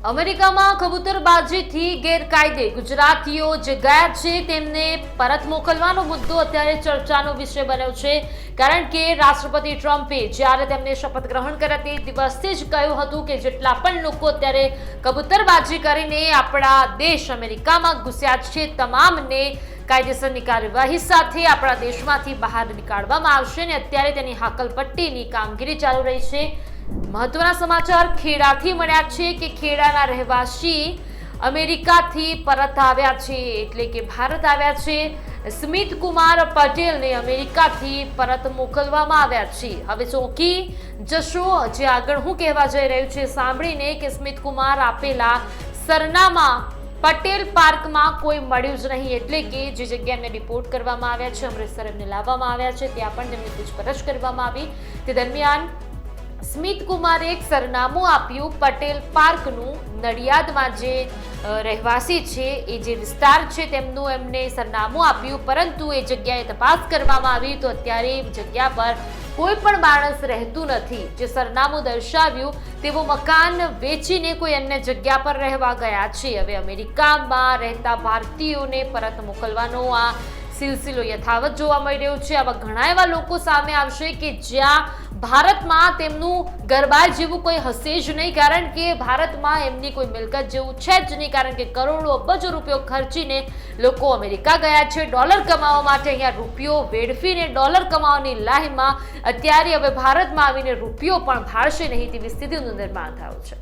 અમેરિકામાં કબૂતરબાજીથી ગેરકાયદે ગુજરાતીઓ જે ગયા છે તેમને પરત મોકલવાનો મુદ્દો અત્યારે ચર્ચાનો વિષય બન્યો છે, કારણ કે રાષ્ટ્રપતિ ટ્રમ્પે જ્યારે તેમને શપથ ગ્રહણ કર્યા તે દિવસથી જ કહ્યું હતું કે જેટલા પણ લોકો અત્યારે કબૂતરબાજી કરીને આપણા દેશ અમેરિકામાં ઘૂસ્યા છે તમામને કાયદેસરની કાર્યવાહી સાથે આપણા દેશમાંથી બહાર નીકાળવામાં આવશે ને અત્યારે તેની હાકલપટ્ટીની કામગીરી ચાલુ રહી છે। મહત્વના સમાચાર ખેડાથી મળ્યા છે કે ખેડાના રહેવાસી અમેરિકાથી પરત આવ્યા છે, એટલે કે ભારત આવ્યા છે। સ્મિત કુમાર પટેલને અમેરિકાથી પરત મોકલવામાં આવ્યા છે। હવે ચોંકી જશો જે આગળ હું કહેવા જઈ રહ્યું છે સાંભળીને કે સ્મિત કુમાર આપેલા સરનામા પટેલ પાર્કમાં કોઈ મળ્યું જ નહીં, એટલે કે જે જગ્યાએ એમને રિપોર્ટ કરવામાં આવ્યા છે અમૃતસર એમને લાવવામાં આવ્યા છે ત્યાં પણ તેમની પૂછપરછ કરવામાં આવી। તે દરમિયાન સ્મિત કુમારે એક સરનામું આપ્યું પટેલ પાર્કનું, નડિયાદમાં જે રહેવાસી છે એ જે વિસ્તાર છે તેમનું એમને સરનામું આપ્યું, પરંતુ એ જગ્યાએ તપાસ કરવામાં આવી તો અત્યારે જગ્યા પર કોઈ પણ માણસ રહેતું નથી। જે સરનામું દર્શાવ્યું તેવું મકાન વેચીને કોઈ અન્ય જગ્યા પર રહેવા ગયા છે। હવે અમેરિકામાં રહેતા ભારતીયોને પરત મોકલવાનો આ સિલસિલો યથાવત જોવા મળી રહ્યો છે। આવા ઘણા એવા લોકો સામે આવશે કે જ્યાં ભારતમાં તેમનું ઘરબાર જેવું કોઈ હશે જ નહીં, કારણ કે ભારતમાં એમની કોઈ મિલકત જેવું છે જ નહીં, કારણ કે કરોડો અબજો રૂપિયો ખર્ચીને લોકો અમેરિકા ગયા છે ડોલર કમાવા માટે। અહીંયા રૂપિયો વેડફીને ડોલર કમાવાની લાહીમાં અત્યારે હવે ભારતમાં આવીને રૂપિયો પણ ભાળશે નહીં તેવી સ્થિતિનું નિર્માણ થયું છે।